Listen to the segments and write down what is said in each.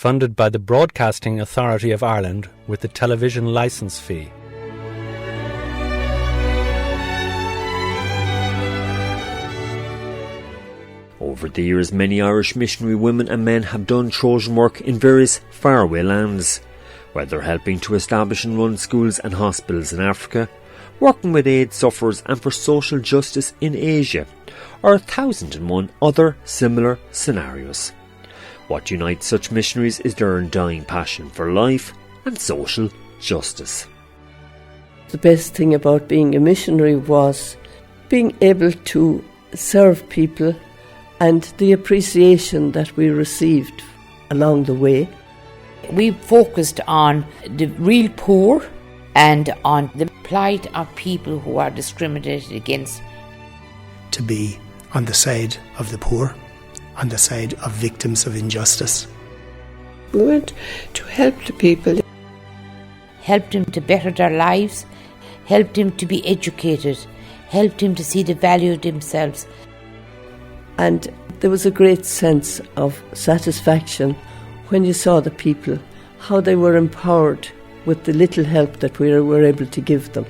funded by the Broadcasting Authority of Ireland with the television licence fee. Over the years, many Irish missionary women and men have done Trojan work in various faraway lands, whether helping to establish and run schools and hospitals in Africa, working with AIDS sufferers and for social justice in Asia, or 1,001 other similar scenarios. What unites such missionaries is their undying passion for life and social justice. The best thing about being a missionary was being able to serve people and the appreciation that we received along the way. We focused on the real poor and on the plight of people who are discriminated against. To be on the side of the poor, on the side of victims of injustice. We went to help the people. Helped them to better their lives, helped them to be educated, helped them to see the value of themselves. And there was a great sense of satisfaction when you saw the people, how they were empowered with the little help that we were able to give them.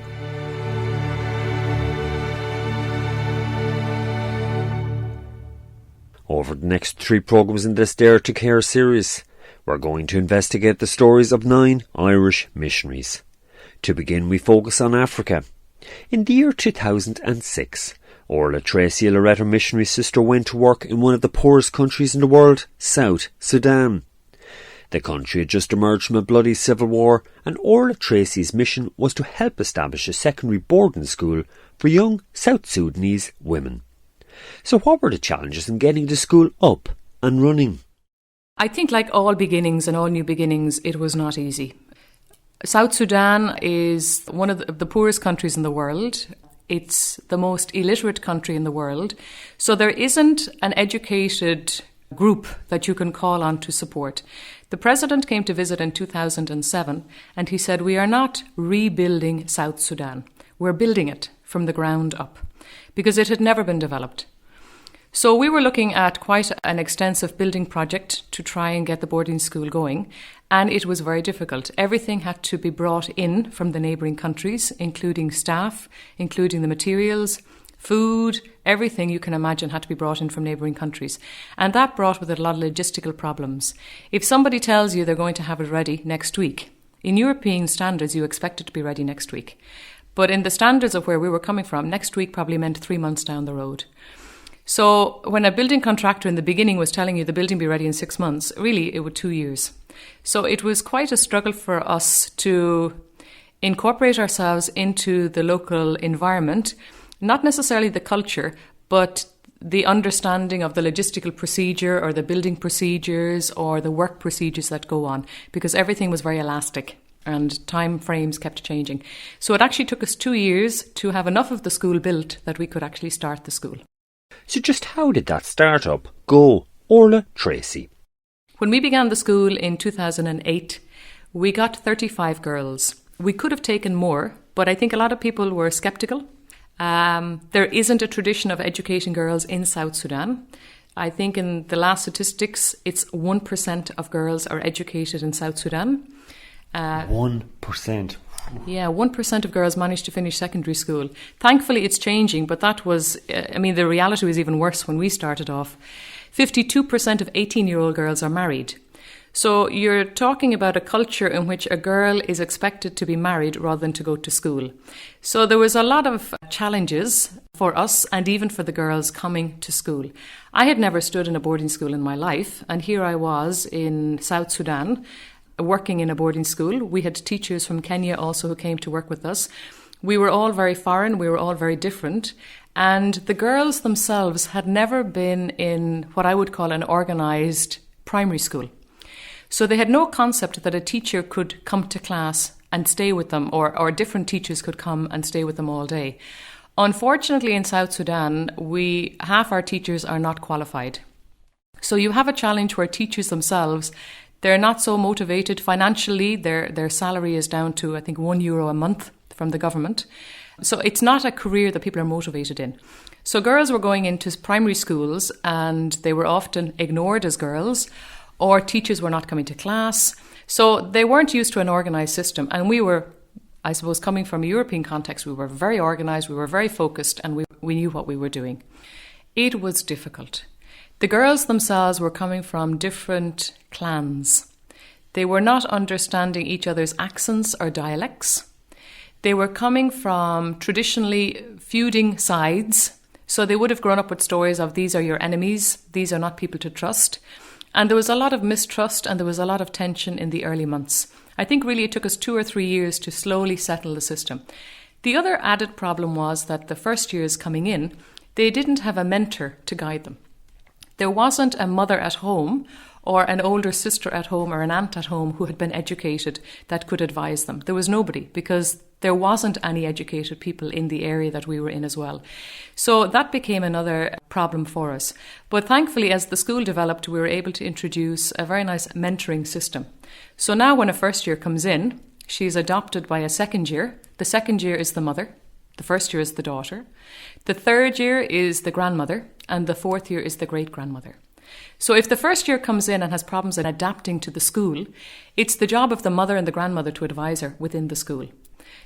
Over the next 3 programmes in this Dare to Care series, we're going to investigate the stories of 9 Irish missionaries. To begin, we focus on Africa. In the year 2006, Orla, Treacy, a Loreto missionary sister, went to work in one of the poorest countries in the world, South Sudan. The country had just emerged from a bloody civil war, and Orla Treacy's mission was to help establish a secondary boarding school for young South Sudanese women. So what were the challenges in getting the school up and running? I think, like all beginnings and all new beginnings, it was not easy. South Sudan is one of the poorest countries in the world. It's the most illiterate country in the world. So there isn't an educated group that you can call on to support. The president came to visit in 2007 and he said, "We are not rebuilding South Sudan. We're building it from the ground up," because it had never been developed. So we were looking at quite an extensive building project to try and get the boarding school going, and it was very difficult. Everything had to be brought in from the neighbouring countries, including staff, including the materials, food, everything you can imagine had to be brought in from neighbouring countries. And that brought with it a lot of logistical problems. If somebody tells you they're going to have it ready next week, in European standards you expect it to be ready next week. But in the standards of where we were coming from, next week probably meant 3 months down the road. So when a building contractor in the beginning was telling you the building be ready in 6 months, really it was 2 years. So it was quite a struggle for us to incorporate ourselves into the local environment, not necessarily the culture, but the understanding of the logistical procedure or the building procedures or the work procedures that go on, because everything was very elastic and time frames kept changing. So it actually took us 2 years to have enough of the school built that we could actually start the school. So just how did that start-up go, Orla Treacy? When we began the school in 2008, we got 35 girls. We could have taken more, but I think a lot of people were sceptical. There isn't a tradition of educating girls in South Sudan. I think in the last statistics, it's 1% of girls are educated in South Sudan. 1%? Yeah, 1% of girls managed to finish secondary school. Thankfully, it's changing, but that was, the reality was even worse when we started off. 52% of 18-year-old girls are married. So you're talking about a culture in which a girl is expected to be married rather than to go to school. So there was a lot of challenges for us and even for the girls coming to school. I had never stood in a boarding school in my life, and here I was in South Sudan working in a boarding school. We had teachers from Kenya also who came to work with us. We were all very foreign, we were all very different, and the girls themselves had never been in what I would call an organised primary school. So they had no concept that a teacher could come to class and stay with them, or different teachers could come and stay with them all day. Unfortunately, in South Sudan, half our teachers are not qualified. So you have a challenge where teachers themselves, they're not so motivated financially. Their salary is down to, I think, €1 a month from the government. So it's not a career that people are motivated in. So girls were going into primary schools and they were often ignored as girls, or teachers were not coming to class. So they weren't used to an organised system. And we were, I suppose, coming from a European context, we were very organised, we were very focused, and we knew what we were doing. It was difficult. The girls themselves were coming from different clans. They were not understanding each other's accents or dialects. They were coming from traditionally feuding sides. So they would have grown up with stories of these are your enemies, these are not people to trust. And there was a lot of mistrust and there was a lot of tension in the early months. I think really it took us 2 or 3 years to slowly settle the system. The other added problem was that the first years coming in, they didn't have a mentor to guide them. There wasn't a mother at home or an older sister at home or an aunt at home who had been educated that could advise them. There was nobody because there wasn't any educated people in the area that we were in as well. So that became another problem for us. But thankfully, as the school developed, we were able to introduce a very nice mentoring system. So now when a first year comes in, she's adopted by a second year. The second year is the mother. The first year is the daughter. The third year is the grandmother. And the fourth year is the great-grandmother. So if the first year comes in and has problems in adapting to the school, it's the job of the mother and the grandmother to advise her within the school.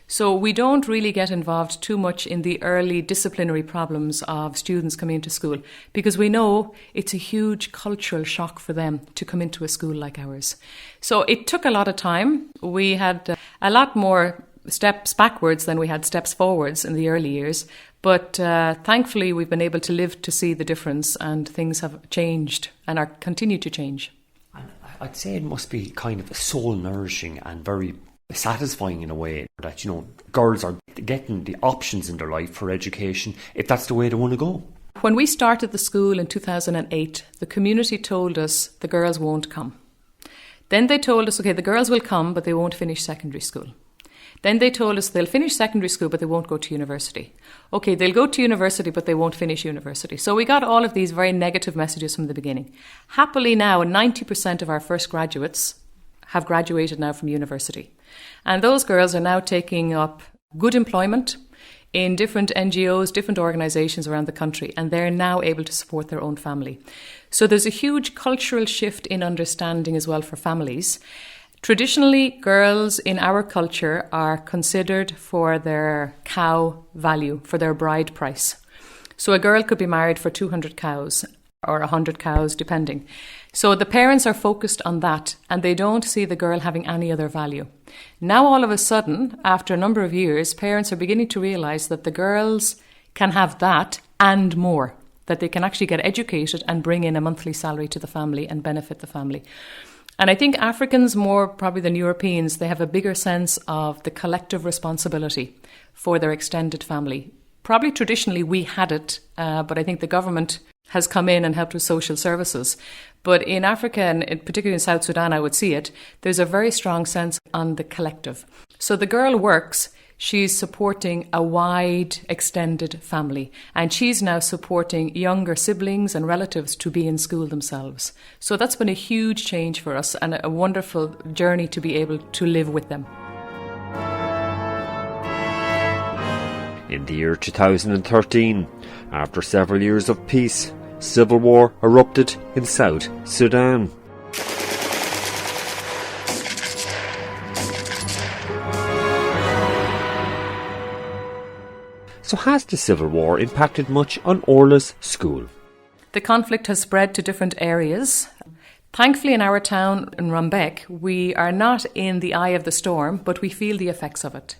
So we don't really get involved too much in the early disciplinary problems of students coming into school because we know it's a huge cultural shock for them to come into a school like ours. So it took a lot of time. We had a lot more steps backwards than we had steps forwards in the early years. But thankfully, we've been able to live to see the difference and things have changed and are continue to change. And I'd say it must be kind of soul nourishing and very satisfying in a way that, you know, girls are getting the options in their life for education if that's the way they want to go. When we started the school in 2008, the community told us the girls won't come. Then they told us, okay, the girls will come, but they won't finish secondary school. Then they told us they'll finish secondary school, but they won't go to university. Okay, they'll go to university, but they won't finish university. So we got all of these very negative messages from the beginning. Happily now, 90% of our first graduates have graduated now from university. And those girls are now taking up good employment in different NGOs, different organisations around the country, and they're now able to support their own family. So there's a huge cultural shift in understanding as well for families. Traditionally, girls in our culture are considered for their cow value, for their bride price. So a girl could be married for 200 cows or 100 cows, depending. So the parents are focused on that and they don't see the girl having any other value. Now, all of a sudden, after a number of years, parents are beginning to realise that the girls can have that and more, that they can actually get educated and bring in a monthly salary to the family and benefit the family. And I think Africans, more probably than Europeans, they have a bigger sense of the collective responsibility for their extended family. Probably traditionally we had it, but I think the government has come in and helped with social services. But in Africa, and particularly in South Sudan, I would see it, there's a very strong sense on the collective. So the girl works, she's supporting a wide, extended family. And she's now supporting younger siblings and relatives to be in school themselves. So that's been a huge change for us and a wonderful journey to be able to live with them. In the year 2013, after several years of peace, civil war erupted in South Sudan. So has the civil war impacted much on Orla's school? The conflict has spread to different areas. Thankfully, in our town, in Rumbek, we are not in the eye of the storm, but we feel the effects of it.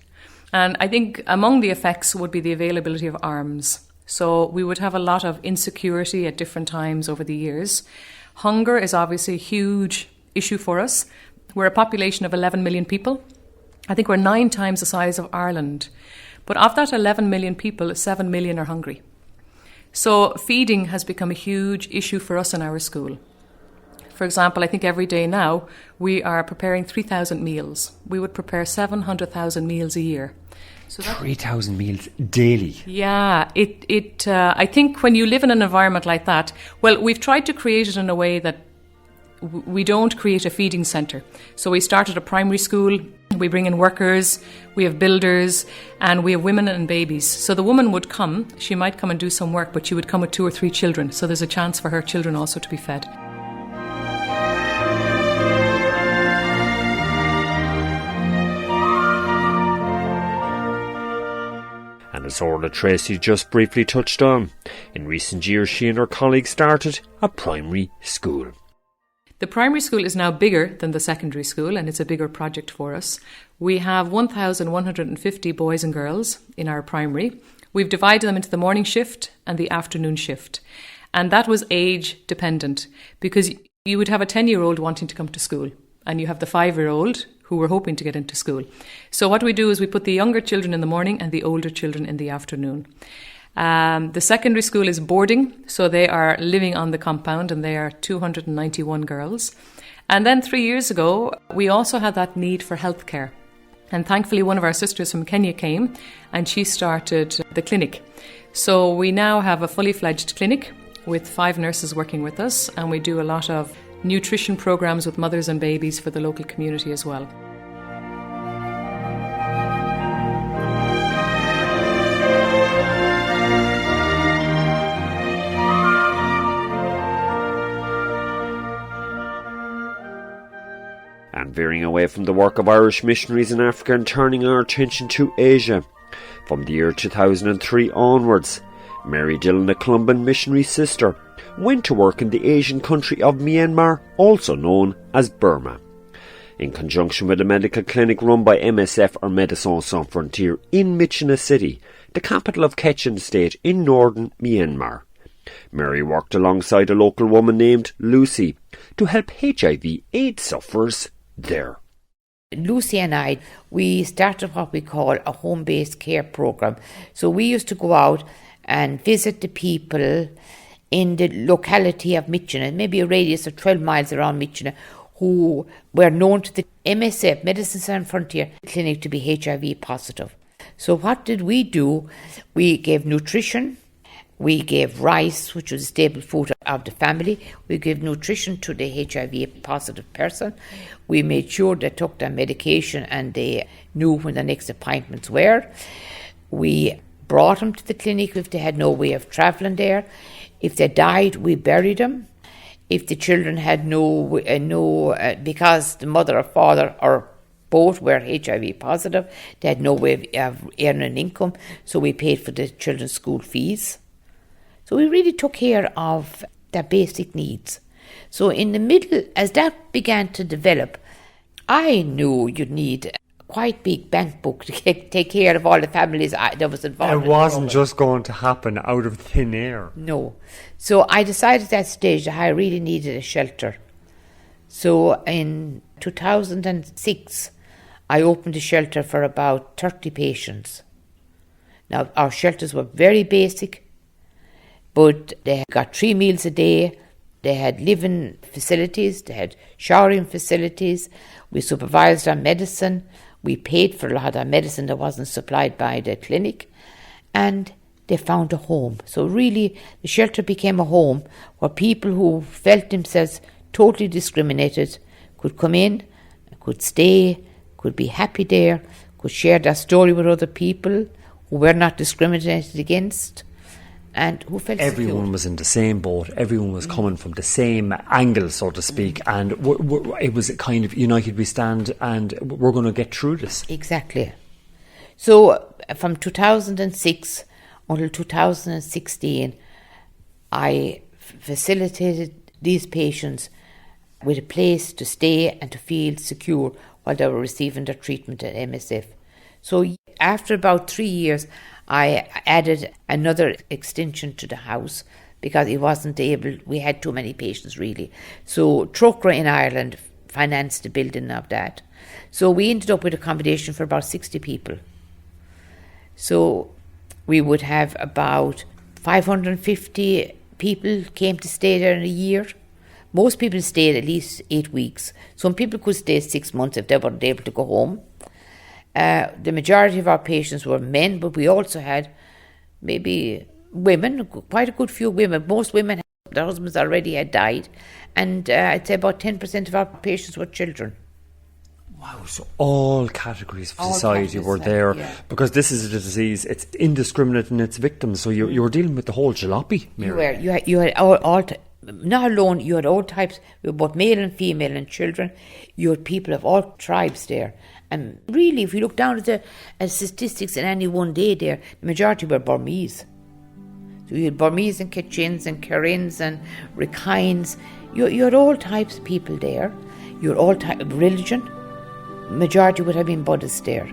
And I think among the effects would be the availability of arms. So we would have a lot of insecurity at different times over the years. Hunger is obviously a huge issue for us. We're a population of 11 million people. I think we're 9 times the size of Ireland. But of that 11 million people, 7 million are hungry. So feeding has become a huge issue for us in our school. For example, I think every day now we are preparing 3,000 meals. We would prepare 700,000 meals a year. So 3,000 meals daily? Yeah, I think when you live in an environment like that, well, we've tried to create it in a way that we don't create a feeding centre. So we started a primary school, we bring in workers, we have builders, and we have women and babies. So the woman would come, she might come and do some work, but she would come with 2 or 3 children. So there's a chance for her children also to be fed. as Orla Treacy just briefly touched on, in recent years she and her colleagues started a primary school. The primary school is now bigger than the secondary school, and it's a bigger project for us. We have 1,150 boys and girls in our primary. We've divided them into the morning shift and the afternoon shift. And that was age dependent, because you would have a 10-year-old wanting to come to school, and you have the 5-year-old who were hoping to get into school. So what we do is we put the younger children in the morning and the older children in the afternoon. The secondary school is boarding, so they are living on the compound, and they are 291 girls. And then 3 years ago, we also had that need for healthcare. And thankfully, one of our sisters from Kenya came, and she started the clinic. So we now have a fully fledged clinic with 5 nurses working with us, and we do a lot of nutrition programs with mothers and babies for the local community as well. And veering away from the work of Irish missionaries in Africa and turning our attention to Asia. From the year 2003 onwards, Mary Dillon, a Columban missionary sister, went to work in the Asian country of Myanmar, also known as Burma, in conjunction with a medical clinic run by MSF or Médecins Sans Frontières in Myitkyina City, the capital of Kachin State in northern Myanmar. Mary worked alongside a local woman named Lucy to help HIV/AIDS sufferers there. Lucy and I, we started what we call a home-based care program. So we used to go out and visit the people in the locality of Myitkyina, maybe a radius of 12 miles around Myitkyina, who were known to the MSF, Medicines Sans Frontières clinic, to be HIV positive. So what did we do? We gave nutrition. We gave rice, which was a staple food of the family. We gave nutrition to the HIV positive person. We made sure they took their medication and they knew when the next appointments were. We brought them to the clinic if they had no way of travelling there. If they died, we buried them. If the children had because the mother or father or both were HIV positive, they had no way of earning an income, so we paid for the children's school fees. So we really took care of their basic needs. So in the middle, as that began to develop, I knew you'd need a quite big bank book to take care of all the families that was involved. It wasn't just going to happen out of thin air. No. So I decided at that stage that I really needed a shelter. So in 2006, I opened a shelter for about 30 patients. Now, our shelters were very basic, but they got 3 meals a day. They had living facilities, they had showering facilities. We supervised our medicine. We paid for a lot of our medicine that wasn't supplied by the clinic. And they found a home. So really, the shelter became a home where people who felt themselves totally discriminated could come in, could stay, could be happy there, could share their story with other people who were not discriminated against, and who felt everyone secure. was in the same boat. Everyone was coming from the same angle, so to speak, and it was a kind of united we stand, and we're going to get through this. Exactly. So from 2006 until 2016, I facilitated these patients with a place to stay and to feel secure while they were receiving their treatment at MSF. So after about 3 years, I added another extension to the house because it wasn't able, we had too many patients really. So Trojan in Ireland financed the building of that. So we ended up with accommodation for about 60 people. So we would have about 550 people came to stay there in a year. Most people stayed at least 8 weeks. Some people could stay 6 months if they weren't able to go home. The majority of our patients were men, but we also had maybe women, quite a good few women. Most women, their husbands already had died. And I'd say about 10% of our patients were children. Wow, so all categories of society were there, yeah. Because this is a disease, it's indiscriminate in its victims, so you were dealing with the whole jalopy, Mary. You had all not alone, you had all types, both male and female and children. You had people of all tribes there. And really, if you look down at the statistics in any one day there, the majority were Burmese. So you had Burmese and Kachins and Karins and Rakhines. You had all types of people there. You had all types of religion. Majority would have been Buddhists there.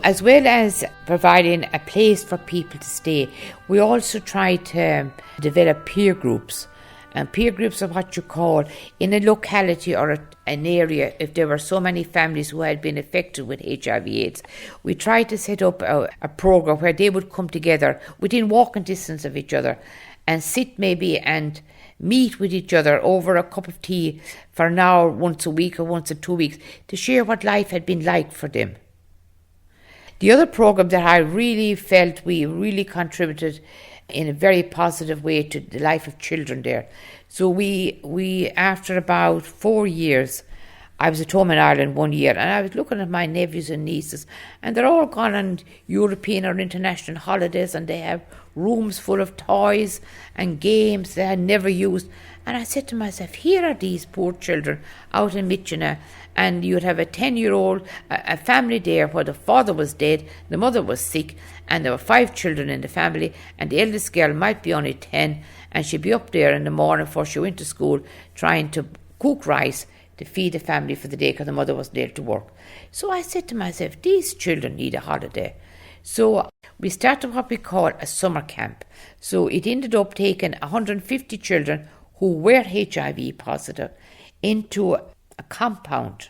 As well as providing a place for people to stay, we also try to develop peer groups. And peer groups are what you call, in a locality or an area, if there were so many families who had been affected with HIV/AIDS, we tried to set up a program where they would come together within walking distance of each other and sit maybe and meet with each other over a cup of tea for an hour once a week or once in 2 weeks to share what life had been like for them. The other program that I really felt we really contributed in a very positive way to the life of children there. So we after about 4 years, I was at home in Ireland 1 year, and I was looking at my nephews and nieces, and they're all gone on European or international holidays, and they have rooms full of toys and games they had never used. And I said to myself, here are these poor children out in Missionary, and you'd have a 10-year-old, a family there where the father was dead, the mother was sick, and there were 5 children in the family, and the eldest girl might be only 10, and she'd be up there in the morning before she went to school trying to cook rice to feed the family for the day because the mother wasn't there to work. So I said to myself, these children need a holiday. So we started what we call a summer camp. So it ended up taking 150 children who were HIV positive into a compound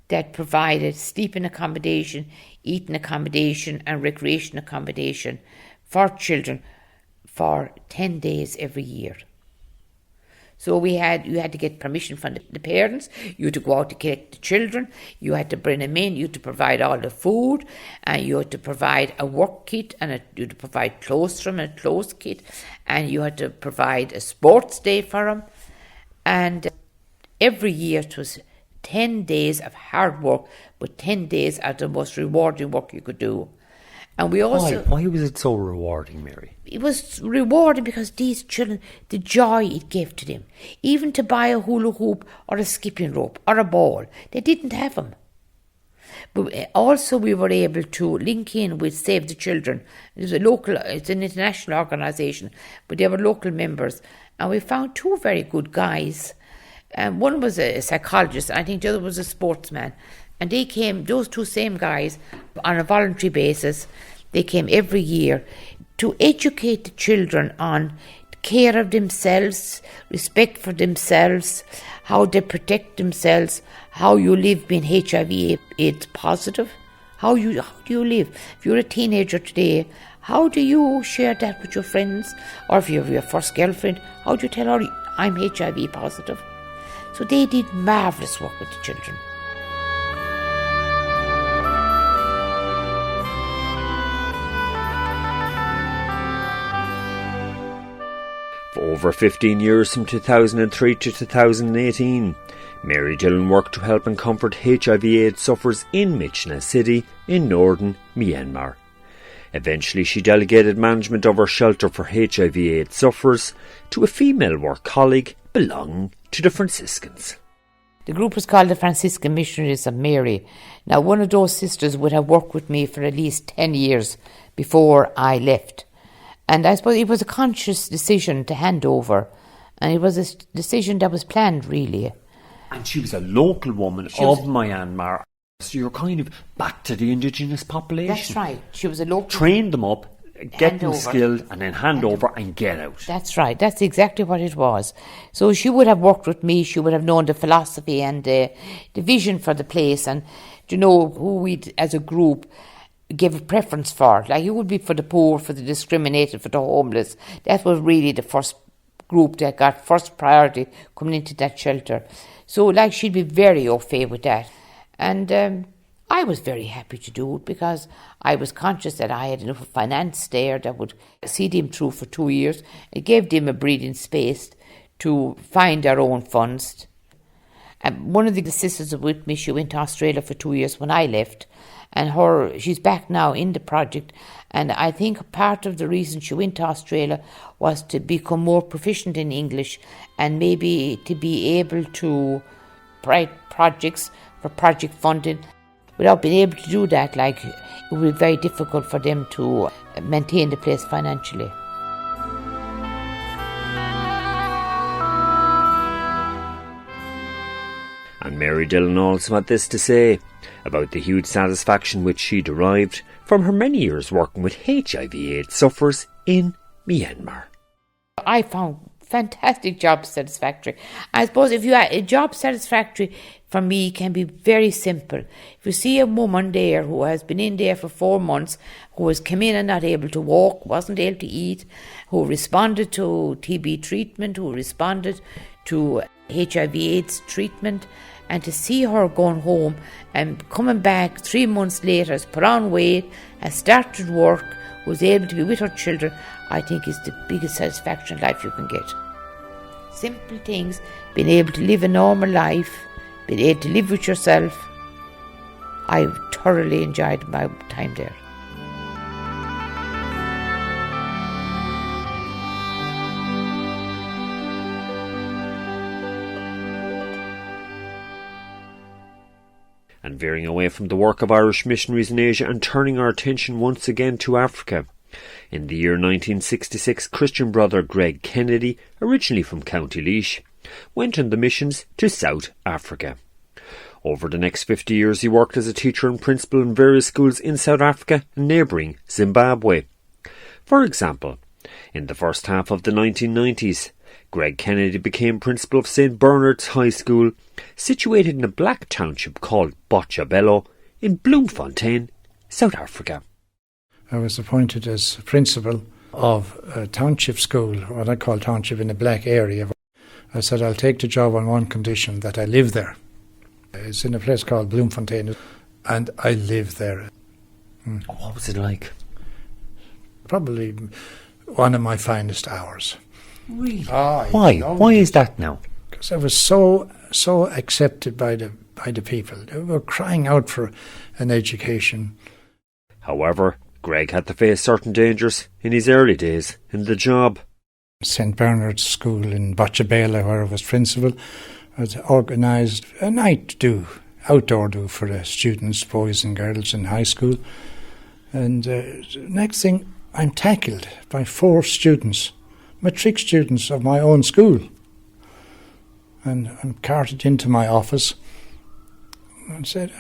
that provided sleeping accommodation, eating accommodation and recreation accommodation for children for 10 days every year. So you had to get permission from the parents, you had to go out to collect the children, you had to bring them in, you had to provide all the food, and you had to provide a work kit, and you had to provide clothes for them, and a clothes kit, and you had to provide a sports day for them. And every year it was 10 days of hard work, but 10 days are the most rewarding work you could do. And we also... Why was it so rewarding, Mary? It was rewarding because these children, the joy it gave to them, even to buy a hula hoop or a skipping rope or a ball, they didn't have them. But also we were able to link in with Save the Children. It's an international organisation, but they were local members. And we found 2 very good guys. One was a psychologist, I think the other was a sportsman. And they came, those 2 same guys, on a voluntary basis, they came every year to educate the children on care of themselves, respect for themselves, how they protect themselves, how you live being HIV/AIDS positive, how do you live? If you're a teenager today, how do you share that with your friends? Or if you have your first girlfriend, how do you tell her, I'm HIV positive? So they did marvellous work with the children. For over 15 years, from 2003 to 2018, Mary Dillon worked to help and comfort HIV/AIDS sufferers in Missionary City in northern Myanmar. Eventually she delegated management of her shelter for HIV/AIDS sufferers to a female work colleague belonging to the Franciscans. The group was called the Franciscan Missionaries of Mary. Now, one of those sisters would have worked with me for at least 10 years before I left. And I suppose it was a conscious decision to hand over. And it was a decision that was planned, really. And she was a local woman of Myanmar. So you're kind of back to the indigenous population. That's right. She was a local... Train them up, get them skilled, and then hand over and get out. That's right. That's exactly what it was. So she would have worked with me. She would have known the philosophy and the vision for the place, and who we as a group give a preference for. Like, it would be for the poor, for the discriminated, for the homeless. That was really the first group that got first priority coming into that shelter. So, she'd be very au fait with that. And I was very happy to do it because I was conscious that I had enough finance there that would see them through for 2 years. It gave them a breathing space to find their own funds. One of the sisters with me, she went to Australia for 2 years when I left, and she's back now in the project. And I think part of the reason she went to Australia was to become more proficient in English and maybe to be able to write projects for project funding. Without being able to do that, it would be very difficult for them to maintain the place financially. And Mary Dillon also had this to say about the huge satisfaction which she derived from her many years working with HIV/AIDS sufferers in Myanmar. I found fantastic job satisfactory. I suppose if you are a job satisfactory for me can be very simple. If you see a woman there who has been in there for 4 months, who has come in and not able to walk, wasn't able to eat, who responded to TB treatment, who responded to HIV/AIDS treatment, and to see her going home and coming back 3 months later, has put on weight, has started work, was able to be with her children, I think is the biggest satisfaction in life you can get. Simple things, being able to live a normal life, being able to live with yourself. I thoroughly enjoyed my time there. And veering away from the work of Irish missionaries in Asia and turning our attention once again to Africa. In the year 1966, Christian brother Greg Kennedy, originally from County Laois, went on the missions to South Africa. Over the next 50 years he worked as a teacher and principal in various schools in South Africa and neighbouring Zimbabwe. For example, in the first half of the 1990s, Greg Kennedy became principal of St Bernard's High School, situated in a black township called Botshabelo in Bloemfontein, South Africa. I was appointed as principal of a township school, what I call township, in a black area. I said I'll take the job on one condition, that I live there. It's in a place called Bloemfontein, and I live there. What was it like? Probably one of my finest hours. Really? Why? Why is that now? Because I was so accepted by the people. They were crying out for an education. However, Greg had to face certain dangers in his early days in the job. St Bernard's School in Botshabelo, where I was principal, had organised a night outdoor do for the students, boys and girls in high school. And next thing, I'm tackled by 4 students, matric students of my own school. And I'm carted into my office. I said,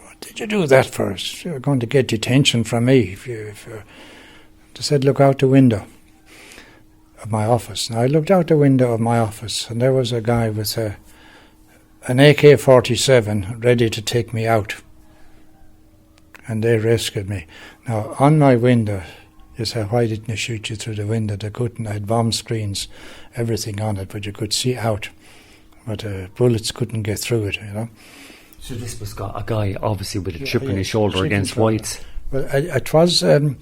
what did you do that for? You're going to get detention from me. They said, look out the window of my office. And I looked out the window of my office, and there was a guy with an AK-47 ready to take me out. And they rescued me. Now, on my window, you say, why didn't they shoot you through the window? They couldn't. I had bomb screens, everything on it, but you could see out. But bullets couldn't get through it, you know. So this was a guy, obviously, with a chip on his shoulder against whites. Well, it was, the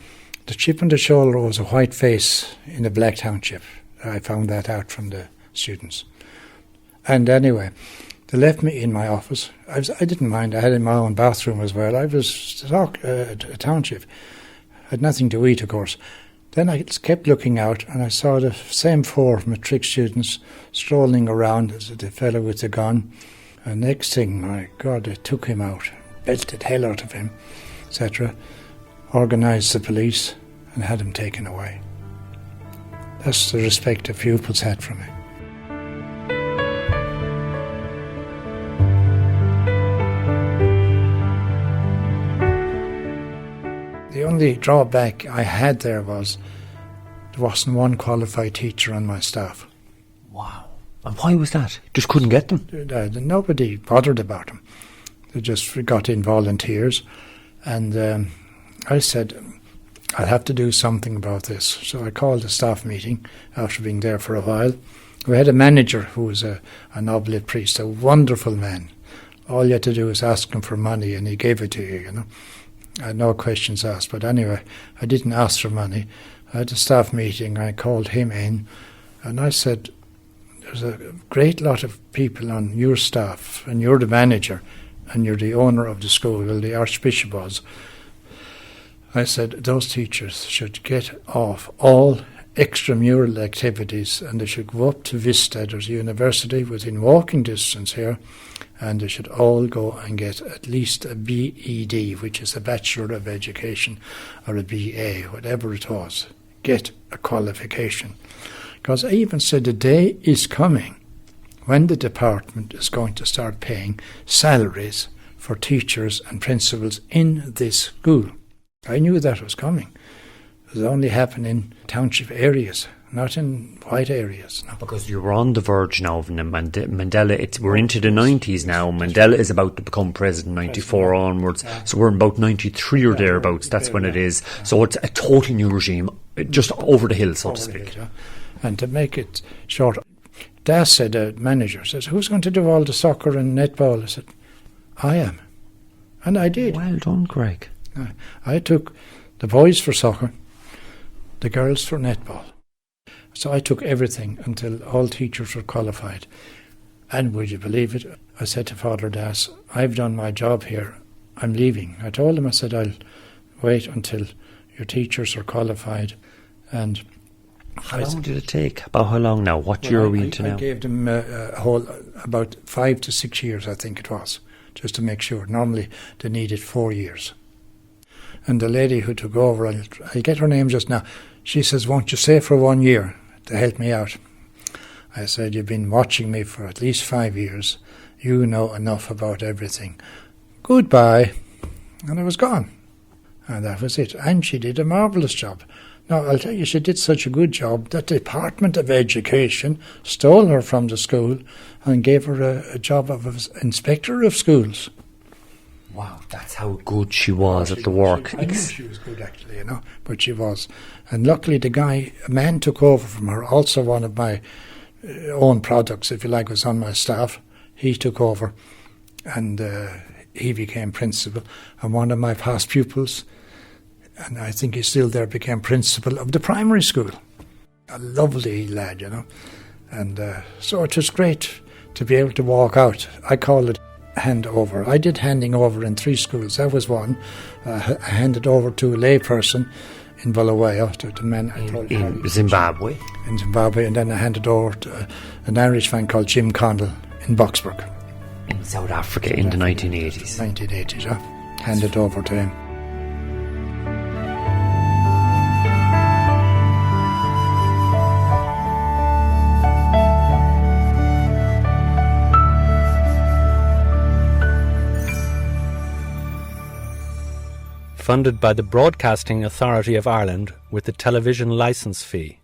chip on the shoulder was a white face in a black township. I found that out from the students. And anyway, they left me in my office. I didn't mind. I had my own bathroom as well. I was a township. I had nothing to eat, of course. Then I kept looking out, and I saw the same 4 matric students strolling around, the fellow with the gun. And next thing, my God, they took him out, belted hell out of him, etc., organised the police and had him taken away. That's the respect the pupils had from me. The only drawback I had there was there wasn't one qualified teacher on my staff. Wow. And why was that? Just couldn't get them? Nobody bothered about them. They just got in volunteers. And I said, I'll have to do something about this. So I called a staff meeting after being there for a while. We had a manager who was an oblate priest, a wonderful man. All you had to do was ask him for money and he gave it to you, you know. I had no questions asked. But anyway, I didn't ask for money. I had a staff meeting. I called him in and I said, there's a great lot of people on your staff, and you're the manager, and you're the owner of the school, well, the Archbishop was. I said those teachers should get off all extramural activities, and they should go up to Vista, there's a university within walking distance here, and they should all go and get at least a BEd, which is a Bachelor of Education, or a BA, whatever it was. Get a qualification. Because I even said the day is coming when the department is going to start paying salaries for teachers and principals in this school. I knew that was coming. It was only happening in township areas, not in white areas. No. Because you were on the verge now of Mandela. We're into the 90s now. Mandela is about to become president, 94 onwards. So we're in about 93 or thereabouts. That's when it is. So it's a totally new regime, just over the hill, so to speak. And to make it short, Das said, the manager says, who's going to do all the soccer and netball? I said, I am. And I did. Well done, Greg. I took the boys for soccer, the girls for netball. So I took everything until all teachers were qualified. And would you believe it? I said to Father Das, I've done my job here. I'm leaving. I told him, I said, I'll wait until your teachers are qualified. And how long did it take? About how long now? What year are we into now? I gave them about 5 to 6 years, I think it was, just to make sure. Normally they needed 4 years. And the lady who took over, I'll get her name just now, she says, won't you stay for 1 year to help me out? I said, you've been watching me for at least 5 years. You know enough about everything. Goodbye. And I was gone. And that was it. And she did a marvellous job. Now, I'll tell you, she did such a good job that the Department of Education stole her from the school and gave her a job of Inspector of Schools. Wow, that's how good she was at the work. I knew she was good, actually, you know, but she was. And luckily a man took over from her, also one of my own products, if you like, was on my staff. He took over and he became principal. And one of my past pupils, and I think he's still there, became principal of the primary school. A lovely lad, you know. And so it was great to be able to walk out. I call it handover. I did handing over in 3 schools. That was one. I handed over to a layperson in Bulawayo, to the man I told you. In Zimbabwe? In Zimbabwe, and then I handed over to an Irish man called Jim Condell in Boxburg. In South Africa in the 1980s? 1980s, yeah. Handed over to him. Funded by the Broadcasting Authority of Ireland with the television licence fee.